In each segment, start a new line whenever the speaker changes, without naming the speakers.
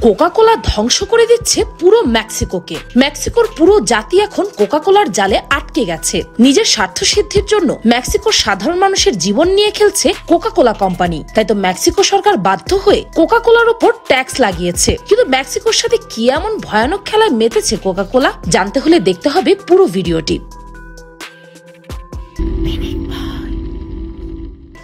Coca কোলা ধ্বংস করে দিচ্ছে পুরো মেক্সিকোকে। মেক্সিকোর পুরো জাতি এখন কোকা কোলার জালে আটকে গেছে। নিজের স্বার্থ সিদ্ধির জন্য মেক্সিকোর সাধারণ মানুষের জীবন নিয়ে খেলছে কোকা কোলা কোম্পানি। তাই তো মেক্সিকো সরকার বাধ্য হয়ে কোকা কোলার উপর ট্যাক্স লাগিয়েছে। কিন্তু মেক্সিকোর সাথে কি এমন ভয়ানক খেলায় মেতেছে কোকা কোলা, জানতে হলে দেখতে হবে পুরো ভিডিওটি।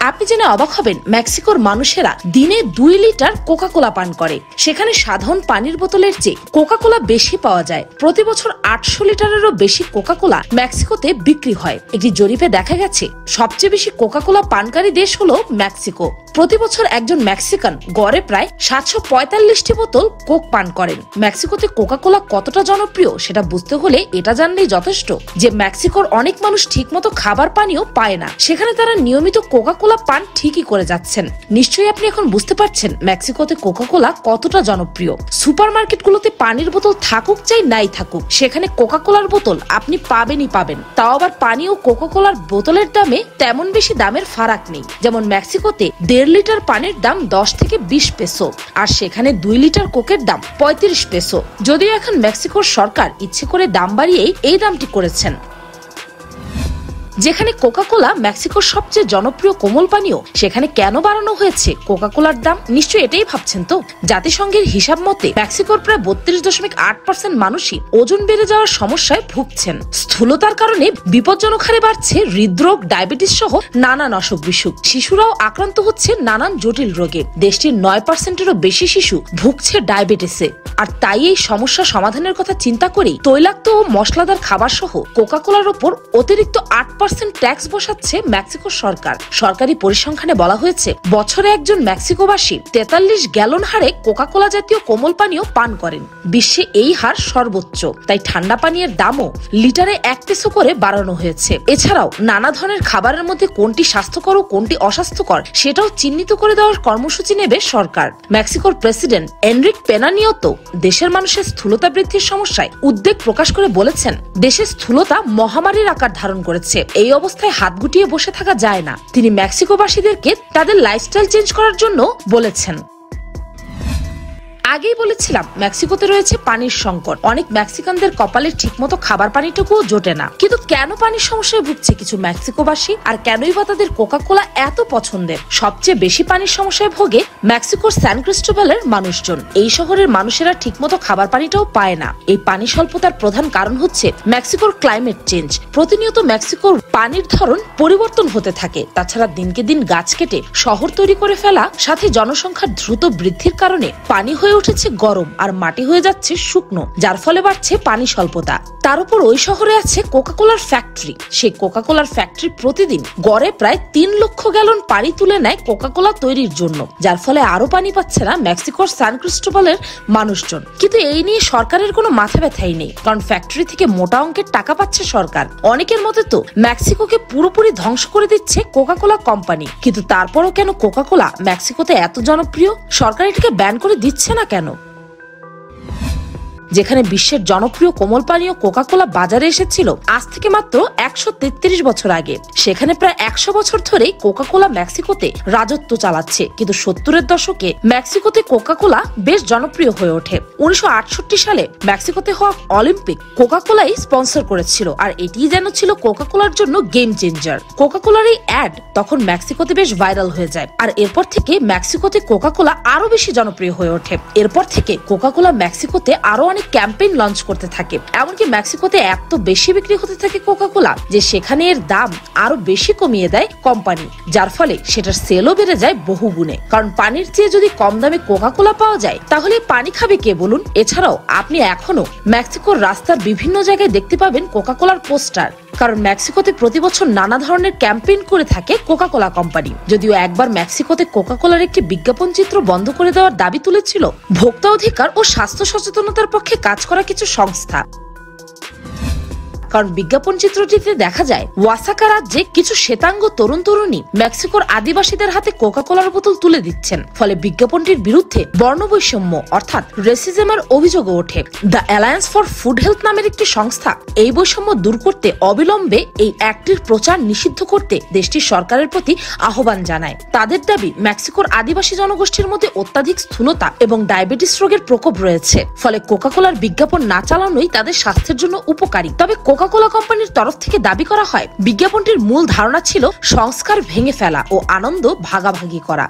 আপনি জেনে অবাক হবেন, মেক্সিকোর মানুষেরা দিনে 2 লিটার কোকা কোলা পান করে। সেখানে সাধারণ পানির বোতলের চেয়ে কোকা কোলা বেশি পাওয়া যায়। প্রতি বছর 800 লিটারেরও বেশি কোকা কোলা মেক্সিকোতে বিক্রি হয়। একটি জরিপে দেখা গেছে সবচেয়ে বেশি কোকা কোলা পানকারী দেশ হলো মেক্সিকো। প্রতি বছর একজন মেক্সিকান গড়ে প্রায় 745টি বোতল কোক পান করেন। মেক্সিকোতে কোকা কোলা কতটা জনপ্রিয় সেটা বুঝতে হলে এটা জানলেই যথেষ্ট যে মেক্সিকোর অনেক মানুষ ঠিকমতো খাবার পানিও পায় না, সেখানে তারা নিয়মিত কোকা কোলা পান ঠিকই করে যাচ্ছেন। নিশ্চয়ই আপনি এখন বুঝতে পারছেন মেক্সিকোতে কোকা কোলা কতটা জনপ্রিয়। সুপারমার্কেটগুলোতে পানির বোতল থাকুক চাই নাই থাকুক, সেখানে কোকা কোলার বোতল আপনি পাবেনই পাবেন। তাও আবার পানি ও কোকা কোলার বোতলের দামে তেমন বেশি দামের ফারাক নেই। যেমন মেক্সিকোতে 1.5 লিটার পানির দাম 10 থেকে 20 পেসো, আর সেখানে 2 লিটার কোকের দাম 35 পেসো। যদিও এখন মেক্সিকোর সরকার ইচ্ছে করে দাম বাড়িয়েই এই দামটি করেছেন। যেখানে কোকা কোলা মেক্সিকোর সবচেয়ে জনপ্রিয় কোমল পানীয়, সেখানে কেন বাড়ানো হয়েছে কোকা কোলার দাম? নিশ্চয়ই এটাই ভাবছেন তো। জাতিসংঘের হিসাব মতে মেক্সিকোর প্রায় 32.8% মানুষই ওজন বেড়ে যাওয়ার সমস্যায় ভুগছেন। স্থূলতার কারণে বিপজ্জনক হারে বাড়ছে হৃদরোগ, ডায়াবেটিস সহ নানান অসুখ বিসুখ। শিশুরাও আক্রান্ত হচ্ছে নানান জটিল রোগে। দেশটির 9%-এরও বেশি শিশু ভুগছে ডায়াবেটিসে। আর তাই এই সমস্যা সমাধানের কথা চিন্তা করেই তৈলাক্ত ও মশলাদার খাবার সহ কোকা কোলার ওপর অতিরিক্ত 8% ট্যাক্স বসাচ্ছে মেক্সিকো সরকার। সরকারি পরিসংখ্যানে বলা হয়েছে বছরে একজন মেক্সিকোবাসী 43 গ্যালন হারে কোকা কোলা জাতীয় কোমল পানীয় পান করেন। বিশ্বে এই হার সর্বোচ্চ। তাই ঠান্ডা পানীয়ের দামও লিটারে 1 পেসো করে বাড়ানো হয়েছে। এছাড়াও নানা ধরনের খাবারের মধ্যে কোনটি স্বাস্থ্যকর ও কোনটি অস্বাস্থ্যকর সেটাও চিহ্নিত করে দেওয়ার কর্মসূচি নেবে সরকার। মেক্সিকোর প্রেসিডেন্ট এনরিক পেনা নিয়োতো দেশের মানুষের স্থূলতা বৃদ্ধির সমস্যায় উদ্বেগ প্রকাশ করে বলেছেন, দেশের স্থূলতা মহামারীর আকার ধারণ করেছে। এই অবস্থায় হাত গুটিয়ে বসে থাকা যায় না। তিনি মেক্সিকোবাসীদেরকে তাদের লাইফস্টাইল চেঞ্জ করার জন্য বলেছেন। আগেই বলেছিলাম মেক্সিকোতে রয়েছে পানির সংকট। অনেক মেক্সিকানদের কপালে ঠিকমতো খাবার পানিটুকুও জোটে না। কিন্তু কেন পানির সমস্যায় ভুগছে কিছু মেক্সিকোবাসী, আর কেনই বা তাদের কোকা কোলা এত পছন্দের? সবচেয়ে বেশি পানির সমস্যায় ভোগে মেক্সিকোর সান ক্রিস্টোবালের মানুষজন। এই শহরের মানুষেরা ঠিকমতো খাবার পানিটাও পায় না। এই পানি স্বল্পতার প্রধান কারণ হচ্ছে মেক্সিকোর ক্লাইমেট চেঞ্জ। প্রতিনিয়ত মেক্সিকোর পানির ধরন পরিবর্তন হতে থাকে। তাছাড়া দিনকে দিন গাছ কেটে শহর তৈরি করে ফেলা, সাথে জনসংখ্যার দ্রুত বৃদ্ধির কারণে পানি হয়ে উঠেছে গরম আর মাটি হয়ে যাচ্ছে শুকনো, যার ফলে বাড়ছে পানি স্বল্পতা। তার উপর ওই শহরে আছে কোকা কোলার ফ্যাক্টরি। সেই কোকা কোলার ফ্যাক্টরি প্রতিদিন গড়ে প্রায় 3 লক্ষ গ্যালন পানি তুলে নেয় কোকা কোলা তৈরির জন্য, যার ফলে আরো পানি পাচ্ছে না মেক্সিকোর সান ক্রিস্টোবালের মানুষজন। কিন্তু এই নিয়ে সরকারের কোনো মাথা ব্যথাই নেই, কারণ ফ্যাক্টরি থেকে মোটা অঙ্কের টাকা পাচ্ছে সরকার। অনেকের মতে তো মেক্সিকোকে পুরোপুরি ধ্বংস করে দিচ্ছে কোকা কোলা কোম্পানি। কিন্তু তারপরও কেন কোকা কোলা মেক্সিকোতে এত জনপ্রিয়? সরকার এটাকে ব্যান করে দিচ্ছে না কেন? যেখানে বিশ্বের জনপ্রিয় কোমল পানীয় কোকা কোলা বাজারে এসেছিল আজ থেকে মাত্র 133 বছর আগে, সেখানে প্রায় 100 বছর ধরেই কোকা কোলা মেক্সিকোতে রাজত্ব চালাচ্ছে। কিন্তু 70-এর দশকে মেক্সিকোতে কোকা কোলা বেশ জনপ্রিয় হয়ে ওঠে। 1968 সালে মেক্সিকোতে হওয়া অলিম্পিক কোকা কোলাই স্পন্সর করেছিল, আর এটিই যেন ছিল কোকা কোলার জন্য গেম চেঞ্জার। কোকা কোলার এই অ্যাড তখন মেক্সিকোতে বেশ ভাইরাল হয়ে যায়, আর এরপর থেকে মেক্সিকোতে কোকা কোলা আরো বেশি জনপ্রিয় হয়ে ওঠে। এরপর থেকে কোকা কোলা মেক্সিকোতে আরো ক্যাম্পেইন লঞ্চ করতে থাকে। এমনকি মেক্সিকোতে এত বেশি বিক্রি হতে থাকে কোকা কোলা যে সেখানে এর দাম আরো বেশি কমিয়ে দেয় কোম্পানি, যার ফলে সেটার সেলও বেড়ে যায় বহুগুণে। কারণ পানির চেয়ে যদি কম দামে কোকা কোলা পাওয়া যায় তাহলে পানি খাবে কে বলুন? এছাড়াও আপনি এখনো মেক্সিকোর রাস্তার বিভিন্ন জায়গায় দেখতে পাবেন কোকা কোলার পোস্টার, কারণ মেক্সিকোতে প্রতি বছর নানা ধরনের ক্যাম্পেইন করে থাকে কোকা কোলা কোম্পানি। যদিও একবার মেক্সিকোতে কোকা কোলার একটি বিজ্ঞাপন চিত্র বন্ধ করে দেওয়ার দাবি তুলেছিল ভোক্তা অধিকার ও স্বাস্থ্য সচেতনতার পক্ষে কাজ করা কিছু সংস্থা। কারণ বিজ্ঞাপন চিত্রটিতে দেখা যায় ওয়াসাকা রাজ্যে কিছু শ্বেতাঙ্গ তরুণ তরুণী মেক্সিকোর আদিবাসীদের হাতে কোকা কোলার বোতল তুলে দিচ্ছেন। ফলে বিজ্ঞাপনটির বিরুদ্ধে বর্ণবৈষম্য অর্থাৎ রেসিজমের অভিযোগও ওঠে। The alliance for food health নামের একটি সংস্থা এই বৈষম্য দূর করতে অবিলম্বে এই অ্যাক্টের প্রচার নিষিদ্ধ করতে দেশটির সরকারের প্রতি আহ্বান জানায়। তাদের দাবি, মেক্সিকোর আদিবাসী জনগোষ্ঠীর মধ্যে অত্যাধিক স্থূলতা এবং ডায়াবেটিস রোগের প্রকোপ রয়েছে। ফলে কোকা কোলার বিজ্ঞাপন না চালানোই তাদের স্বাস্থ্যের জন্য উপকারী। তবে কোকা কোলা কোম্পানির তরফ থেকে দাবি করা হয়, বিজ্ঞাপনটির মূল ধারণা ছিল সংস্কার ভেঙে ফেলা ও আনন্দ ভাগাভাগি করা।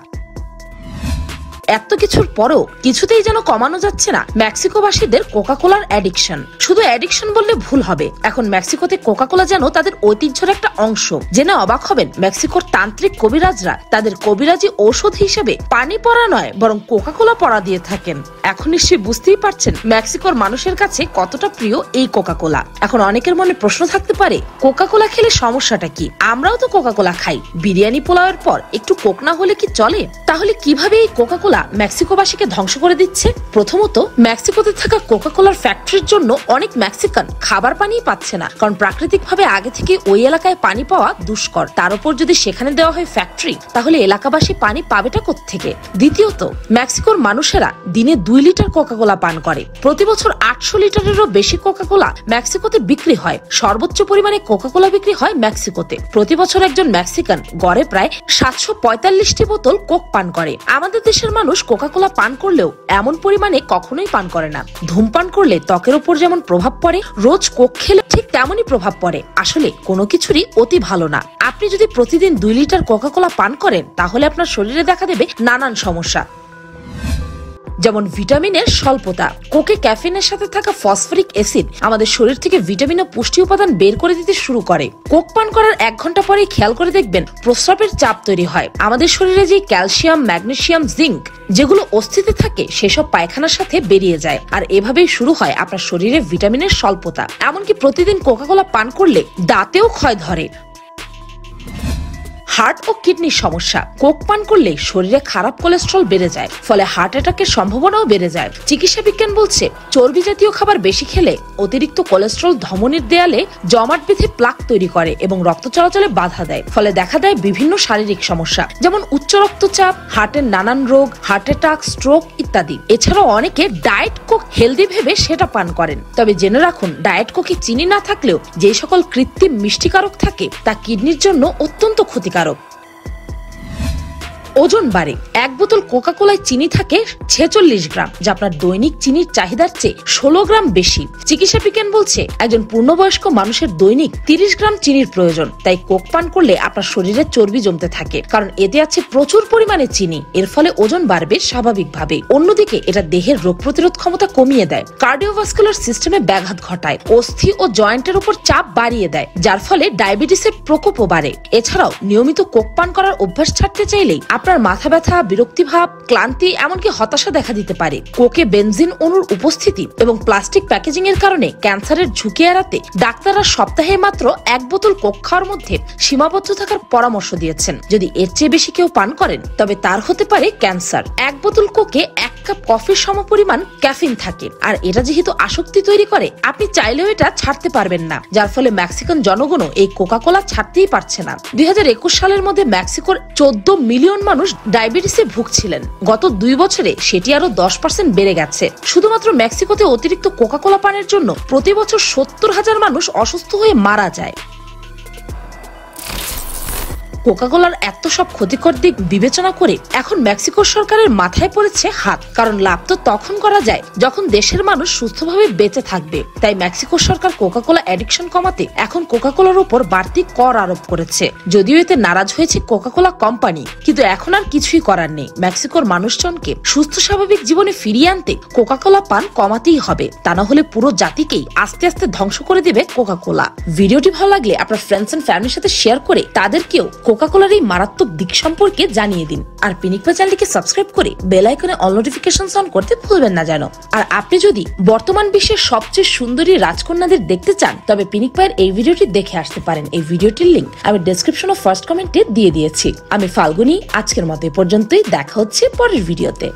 এত কিছুর পরেও কিছুতেই যেন কমানো যাচ্ছে না মেক্সিকোবাসীদের কোকা কোলার অ্যাডিকশন। শুধু অ্যাডিকশন বললে ভুল হবে, এখন মেক্সিকোতে কোকা কোলা যেন তাদের ঐতিহ্যের একটা অংশ। জেনে অবাক হবেন, মেক্সিকোর তান্ত্রিক কবিরাজরা তাদের কবিরাজি ঔষধ হিসেবে পানি পড়া নয় বরং কোকা কোলা পড়া দিয়ে থাকেন। এখন নিশ্চয়ই বুঝতেই পারছেন মেক্সিকোর মানুষের কাছে কতটা প্রিয় এই কোকা কোলা। এখন অনেকের মনে প্রশ্ন থাকতে পারে, কোকা কোলা খেলে সমস্যাটা কি? আমরাও তো কোকা কোলা খাই, বিরিয়ানি পোলাওয়ের পর একটু কোক না হলে কি চলে? তাহলে কিভাবে এই কোকা কোলা মেক্সিকোবাসীকে ধ্বংস করে দিচ্ছে? প্রথমত, মেক্সিকোতে থাকা কোকা কোলার ফ্যাক্টরির জন্য অনেক মেক্সিকান খাবার পানি পাচ্ছে না, কারণ প্রাকৃতিকভাবে আগে থেকে ওই এলাকায় পানি পাওয়া দুষ্কর। তার উপর যদি সেখানে দেওয়া হয় ফ্যাক্টরি, তাহলে এলাকাবাসী পানি পাবেটা কোত্থেকে? দ্বিতীয়ত, মেক্সিকোর মানুষেরা দিনে 2 লিটার কোকা কোলা পান করে। প্রতি বছর 800 লিটারেরও বেশি কোকা কোলা মেক্সিকোতে বিক্রি হয়। সর্বোচ্চ পরিমাণে কোকা কোলা বিক্রি হয় মেক্সিকোতে। প্রতি বছর একজন মেক্সিকান গড়ে প্রায় 745টি বোতল কোক পান করে। আমাদের দেশের মানুষ কোকা কোলা পান করলেও এমন পরিমাণে কখনোই পান করে না। ধূমপান করলে ত্বকের উপর যেমন প্রভাব পড়ে, রোজ কোক খেলে ঠিক তেমনই প্রভাব পড়ে। আসলে কোনো কিছুরই অতি ভালো না। আপনি যদি প্রতিদিন 2 লিটার কোকা কোলা পান করেন, তাহলে আপনার শরীরে দেখা দেবে নানান সমস্যা, যেমন ভিটামিনের স্বল্পতা। কোকে ক্যাফিনের সাথে থাকা ফসফরিক অ্যাসিড আমাদের শরীর থেকে ভিটামিন ও পুষ্টি উপাদান বের করে দিতে শুরু করে। কোক পান করার 1 ঘন্টা পরেই খেয়াল করে দেখবেন প্রস্রাবের চাপ তৈরি হয়। আমাদের শরীরে যে ক্যালসিয়াম, ম্যাগনেসিয়াম, জিঙ্ক যেগুলো অস্থিতে থাকে, সেসব পায়খানার সাথে বেরিয়ে যায়। আর এভাবেই শুরু হয় আপনার শরীরে ভিটামিনের স্বল্পতা। এমনকি প্রতিদিন কোকা কোলা পান করলে দাঁতেও ক্ষয় ধরে। হার্ট ও কিডনির সমস্যা। কোক পান করলে শরীরে খারাপ কোলেস্ট্রল বেড়ে যায়, ফলে হার্ট অ্যাটাকের সম্ভাবনাও বেড়ে যায়। চিকিৎসা বিজ্ঞান বলছে, চর্বি জাতীয় খাবার বেশি খেলে অতিরিক্ত কোলেস্ট্রল ধমনীর দেয়ালে জমাট বেঁধে প্লাক তৈরি করে এবং রক্ত চলাচলে বাধা দেয়। ফলে দেখা দেয় বিভিন্ন শারীরিক সমস্যা, যেমন উচ্চ রক্তচাপ, হার্টের নানান রোগ, হার্ট অ্যাটাক, স্ট্রোক ইত্যাদি। এছাড়াও অনেকে ডায়েট কোক হেলদি ভেবে সেটা পান করেন। তবে জেনে রাখুন, ডায়েট কোকে চিনি না থাকলেও যে সকল কৃত্রিম মিষ্টিকারক থাকে তা কিডনির জন্য অত্যন্ত ক্ষতিকারক। ওজন বাড়ে। 1 বোতল কোকা কোলায় চিনি থাকে 46 গ্রাম, যা আপনার দৈনিক চিনির চাহিদার চেয়ে 16 গ্রাম বেশি। চিকিৎসা বিজ্ঞান বলছে, একজন পূর্ণবয়স্ক মানুষের দৈনিক 30 গ্রাম চিনির প্রয়োজন। তাই কোক পান করলে আপনার শরীরে চর্বি জমতে থাকে, কারণ এতে আছে প্রচুর পরিমাণে চিনি। এর ফলে ওজন বাড়বে স্বাভাবিকভাবে। অন্যদিকে এটা দেহের রোগ প্রতিরোধ ক্ষমতা কমিয়ে দেয়, কার্ডিওভাস্কুলার সিস্টেমে ব্যাঘাত ঘটায়, অস্থি ও জয়েন্টের উপর চাপ বাড়িয়ে দেয়, যার ফলে ডায়াবেটিসের প্রকোপও বাড়ে। এছাড়াও নিয়মিত কোক পান করার অভ্যাস ছাড়তে চাইলেই আপনার মাথা ব্যথা, বিরক্তিভাব, ক্লান্তি, এমনকি হতাশা দেখা দিতে পারে। কোকে বেনজিন অণুর উপস্থিতি এবং প্লাস্টিক প্যাকেজিং এর কারণে ক্যান্সারের ঝুঁকি এড়াতে ডাক্তাররা সপ্তাহে মাত্র 1 বোতল কোক খাওয়ার মধ্যে সীমাবদ্ধ থাকার পরামর্শ দিয়েছেন। যদি এর চেয়ে বেশি কেউ পান করেন, তবে তার হতে পারে ক্যান্সার। 1 বোতল কোকে 1 কাপ কফির সমপরিমাণ ক্যাফিন থাকে, আর এটা যেহেতু আসক্তি তৈরি করে, আপনি চাইলেও এটা ছাড়তে পারবেন না, যার ফলে মেক্সিকান জনগণও এই কোকা কোলা ছাড়তেই পারছে না। 2021 সালের মধ্যে মেক্সিকোর 14 মিলিয়ন মানুষ ডায়াবেটিসে ভুগছিলেন। গত 2 বছরে সেটি আরো 10% বেড়ে গেছে। শুধুমাত্র মেক্সিকোতে অতিরিক্ত কোকা কোলা পানের জন্য প্রতি বছর 70,000 মানুষ অসুস্থ হয়ে মারা যায়। কোকা কোলার এত সব ক্ষতিকর দিক বিবেচনা করে এখন মেক্সিকো সরকারের মাথায় পড়েছে হাত, কারণ লাভ তো তখন করা যায় যখন দেশের মানুষ সুস্থভাবে বেঁচে থাকবে। তাই মেক্সিকো সরকার কোকা কোলা অ্যাডিকশন কমাতে এখন কোকা কোলার উপর বাড়তি কর আরোপ করেছে। যদিও এতে নারাজ হয়েছে কোকা কোলা কোম্পানি, কিন্তু এখন আর কিছুই করার নেই। মেক্সিকোর মানুষজনকে সুস্থ স্বাভাবিক জীবনে ফিরিয়ে আনতে কোকা কোলা পান কমাতেই হবে, তা না হলে পুরো জাতিকেই আস্তে আস্তে ধ্বংস করে দেবে কোকা কোলা। ভিডিওটি ভালো লাগলে আপনার ফ্রেন্ডস এন্ড ফ্যামিলির সাথে শেয়ার করে তাদেরকেও কোকা কোলার এই মারাত্মক দিক সম্পর্কে জানিয়ে দিন। আর পিনিকপা চ্যানেলটিকে সাবস্ক্রাইব করে বেল আইকনে অল নোটিফিকেশনস অন করতে ভুলবেন না যেন। আর আপনি যদি বর্তমান বিশ্বের সবচেয়ে সুন্দরী রাজকন্যাদের দেখতে চান, তবে পিনিকপায়ের এই ভিডিওটি দেখে আসতে পারেন। এই ভিডিওটির লিংক আমি ডেসক্রিপশন ও ফার্স্ট কমেন্টে দিয়ে দিয়েছি। আমি ফাল্গুনি, আজকের মতো এই পর্যন্তই। দেখা হচ্ছে পরের ভিডিওতে।